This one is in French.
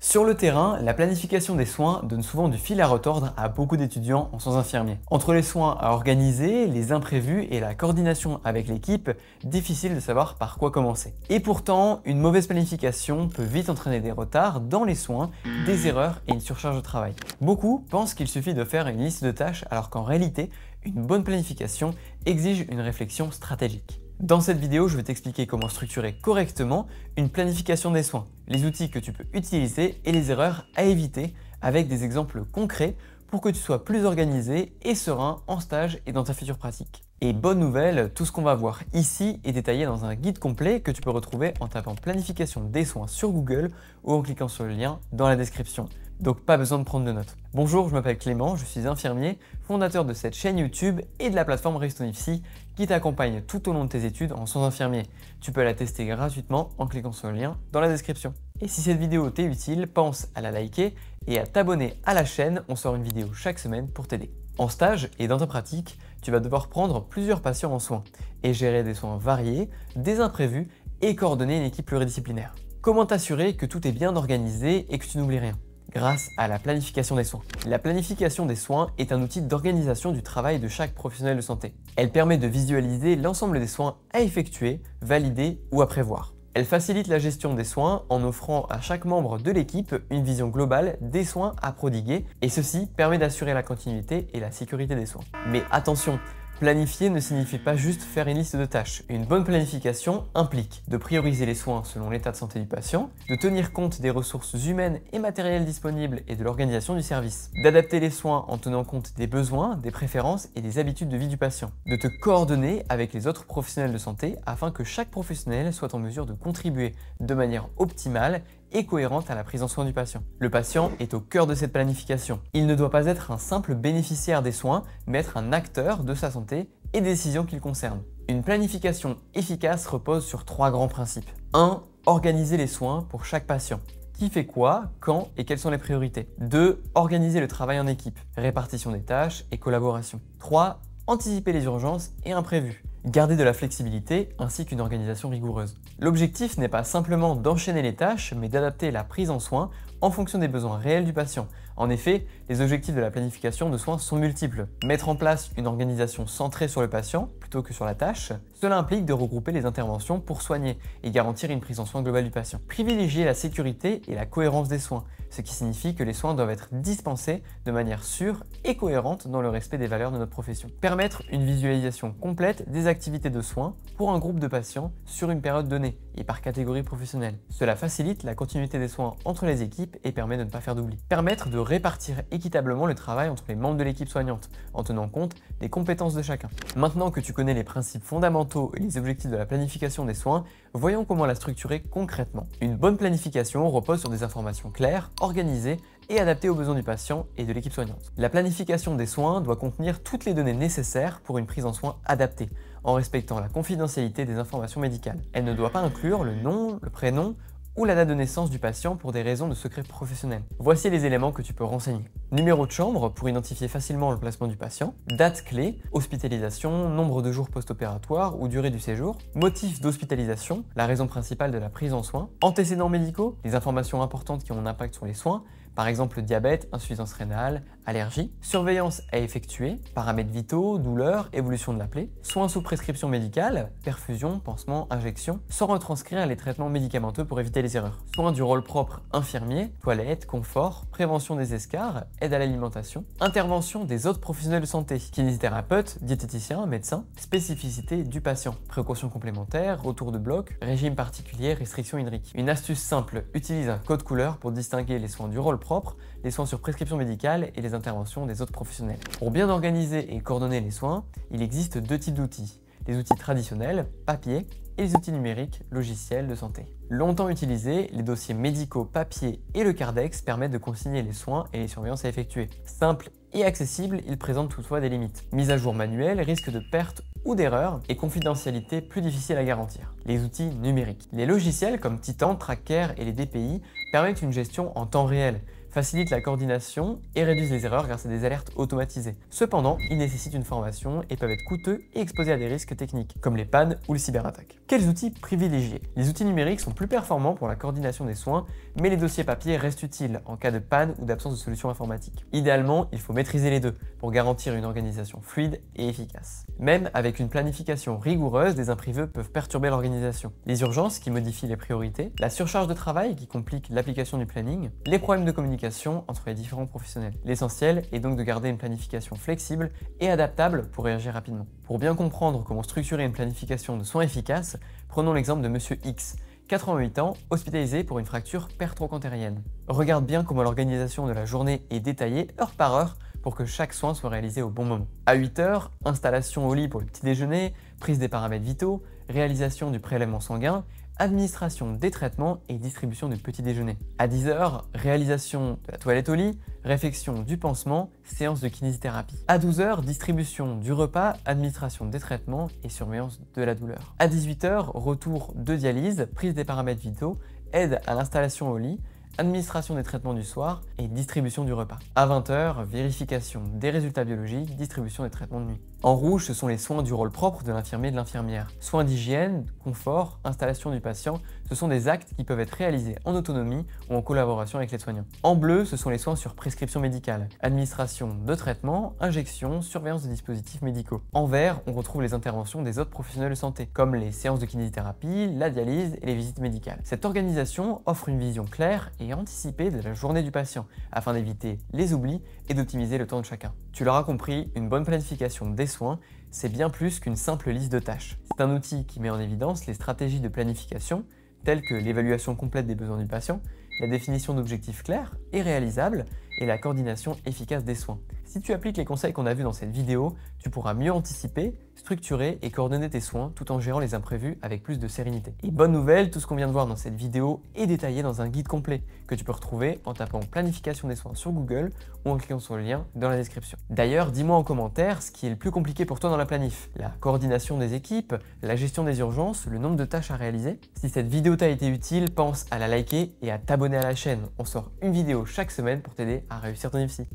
Sur le terrain, la planification des soins donne souvent du fil à retordre à beaucoup d'étudiants en soins infirmiers. Entre les soins à organiser, les imprévus et la coordination avec l'équipe, difficile de savoir par quoi commencer. Et pourtant, une mauvaise planification peut vite entraîner des retards dans les soins, des erreurs et une surcharge de travail. Beaucoup pensent qu'il suffit de faire une liste de tâches alors qu'en réalité, une bonne planification exige une réflexion stratégique. Dans cette vidéo, je vais t'expliquer comment structurer correctement une planification des soins, les outils que tu peux utiliser et les erreurs à éviter avec des exemples concrets pour que tu sois plus organisé et serein en stage et dans ta future pratique. Et bonne nouvelle, tout ce qu'on va voir ici est détaillé dans un guide complet que tu peux retrouver en tapant planification des soins sur Google ou en cliquant sur le lien dans la description. Donc pas besoin de prendre de notes. Bonjour, je m'appelle Clément, je suis infirmier, fondateur de cette chaîne YouTube et de la plateforme Race2Nipsey qui t'accompagne tout au long de tes études en soins infirmiers. Tu peux la tester gratuitement en cliquant sur le lien dans la description. Et si cette vidéo t'est utile, pense à la liker et à t'abonner à la chaîne, on sort une vidéo chaque semaine pour t'aider. En stage et dans ta pratique, tu vas devoir prendre plusieurs patients en soins et gérer des soins variés, des imprévus et coordonner une équipe pluridisciplinaire. Comment t'assurer que tout est bien organisé et que tu n'oublies rien ? Grâce à la planification des soins. La planification des soins est un outil d'organisation du travail de chaque professionnel de santé. Elle permet de visualiser l'ensemble des soins à effectuer, valider ou à prévoir. Elle facilite la gestion des soins en offrant à chaque membre de l'équipe une vision globale des soins à prodiguer et ceci permet d'assurer la continuité et la sécurité des soins. Mais attention, planifier ne signifie pas juste faire une liste de tâches. Une bonne planification implique de prioriser les soins selon l'état de santé du patient, de tenir compte des ressources humaines et matérielles disponibles et de l'organisation du service, d'adapter les soins en tenant compte des besoins, des préférences et des habitudes de vie du patient, de te coordonner avec les autres professionnels de santé afin que chaque professionnel soit en mesure de contribuer de manière optimale et cohérente à la prise en soin du patient. Le patient est au cœur de cette planification. Il ne doit pas être un simple bénéficiaire des soins, mais être un acteur de sa santé et des décisions qu'il concerne. Une planification efficace repose sur 3 grands principes. 1. Organiser les soins pour chaque patient. Qui fait quoi, quand et quelles sont les priorités. 2. Organiser le travail en équipe, répartition des tâches et collaboration. 3. Anticiper les urgences et imprévus. Garder de la flexibilité ainsi qu'une organisation rigoureuse. L'objectif n'est pas simplement d'enchaîner les tâches, mais d'adapter la prise en soin en fonction des besoins réels du patient. En effet, les objectifs de la planification de soins sont multiples. Mettre en place une organisation centrée sur le patient plutôt que sur la tâche, cela implique de regrouper les interventions pour soigner et garantir une prise en soin globale du patient. Privilégier la sécurité et la cohérence des soins, ce qui signifie que les soins doivent être dispensés de manière sûre et cohérente dans le respect des valeurs de notre profession. Permettre une visualisation complète des activités de soins pour un groupe de patients sur une période donnée et par catégorie professionnelle. Cela facilite la continuité des soins entre les équipes et permet de ne pas faire d'oubli. Permettre de répartir équitablement le travail entre les membres de l'équipe soignante en tenant compte des compétences de chacun. Maintenant que tu connais les principes fondamentaux et les objectifs de la planification des soins, voyons comment la structurer concrètement. Une bonne planification repose sur des informations claires, organisées et adaptées aux besoins du patient et de l'équipe soignante. La planification des soins doit contenir toutes les données nécessaires pour une prise en soin adaptée, en respectant la confidentialité des informations médicales. Elle ne doit pas inclure le nom, le prénom ou la date de naissance du patient pour des raisons de secret professionnel. Voici les éléments que tu peux renseigner. Numéro de chambre pour identifier facilement le placement du patient, date clé, hospitalisation, nombre de jours post-opératoire ou durée du séjour, motif d'hospitalisation, la raison principale de la prise en soin, antécédents médicaux, les informations importantes qui ont un impact sur les soins, par exemple diabète, insuffisance rénale, allergie, surveillance à effectuer, paramètres vitaux, douleurs, évolution de la plaie, soins sous prescription médicale, perfusion, pansement, injection, sans retranscrire les traitements médicamenteux pour éviter les erreurs, soins du rôle propre infirmier, toilettes, confort, prévention des escarres, aide à l'alimentation, intervention des autres professionnels de santé, kinésithérapeutes, diététiciens, médecins, spécificité du patient, précautions complémentaires, retour de bloc, régime particulier, restrictions hydriques. Une astuce simple, utilise un code couleur pour distinguer les soins du rôle propre, les soins sur prescription médicale et les interventions des autres professionnels. Pour bien organiser et coordonner les soins, il existe 2 types d'outils. Les outils traditionnels, papier, et les outils numériques, logiciels de santé. Longtemps utilisés, les dossiers médicaux papier et le Cardex permettent de consigner les soins et les surveillances à effectuer. Simple et accessible, ils présentent toutefois des limites. Mise à jour manuelle, risque de perte ou d'erreur et confidentialité plus difficile à garantir. Les outils numériques. Les logiciels comme Titan, Tracker et les DPI permettent une gestion en temps réel, facilitent la coordination et réduisent les erreurs grâce à des alertes automatisées. Cependant, ils nécessitent une formation et peuvent être coûteux et exposés à des risques techniques, comme les pannes ou les cyberattaques. Quels outils privilégier? Les outils numériques sont plus performants pour la coordination des soins, mais les dossiers papier restent utiles en cas de panne ou d'absence de solution informatique. Idéalement, il faut maîtriser les deux pour garantir une organisation fluide et efficace. Même avec une planification rigoureuse, des imprévus peuvent perturber l'organisation. Les urgences qui modifient les priorités, la surcharge de travail qui complique l'application du planning, les problèmes de communication entre les différents professionnels. L'essentiel est donc de garder une planification flexible et adaptable pour réagir rapidement. Pour bien comprendre comment structurer une planification de soins efficace, prenons l'exemple de Monsieur X, 88 ans, hospitalisé pour une fracture pertroquantérienne. Regarde bien comment l'organisation de la journée est détaillée heure par heure pour que chaque soin soit réalisé au bon moment. À 8 heures, installation au lit pour le petit déjeuner, prise des paramètres vitaux, réalisation du prélèvement sanguin, administration des traitements et distribution du petit déjeuner. À 10 heures, réalisation de la toilette au lit, réfection du pansement, séance de kinésithérapie. À 12 heures, distribution du repas, administration des traitements et surveillance de la douleur. À 18 heures, retour de dialyse, prise des paramètres vitaux, aide à l'installation au lit, administration des traitements du soir et distribution du repas. À 20 heures, vérification des résultats biologiques, distribution des traitements de nuit. En rouge, ce sont les soins du rôle propre de l'infirmier et de l'infirmière. Soins d'hygiène, confort, installation du patient, ce sont des actes qui peuvent être réalisés en autonomie ou en collaboration avec les soignants. En bleu, ce sont les soins sur prescription médicale, administration de traitements, injection, surveillance de dispositifs médicaux. En vert, on retrouve les interventions des autres professionnels de santé, comme les séances de kinésithérapie, la dialyse et les visites médicales. Cette organisation offre une vision claire et anticipée de la journée du patient, afin d'éviter les oublis et d'optimiser le temps de chacun. Tu l'auras compris, une bonne planification des soins, c'est bien plus qu'une simple liste de tâches. C'est un outil qui met en évidence les stratégies de planification, telles que l'évaluation complète des besoins du patient, la définition d'objectifs clairs et réalisables, et la coordination efficace des soins. Si tu appliques les conseils qu'on a vus dans cette vidéo, tu pourras mieux anticiper, structurer et coordonner tes soins tout en gérant les imprévus avec plus de sérénité. Et bonne nouvelle, tout ce qu'on vient de voir dans cette vidéo est détaillé dans un guide complet que tu peux retrouver en tapant planification des soins sur Google ou en cliquant sur le lien dans la description. D'ailleurs, dis-moi en commentaire ce qui est le plus compliqué pour toi dans la planif. La coordination des équipes, la gestion des urgences, le nombre de tâches à réaliser. Si cette vidéo t'a été utile, pense à la liker et à t'abonner à la chaîne. On sort une vidéo chaque semaine pour t'aider à réussir ton IFSI.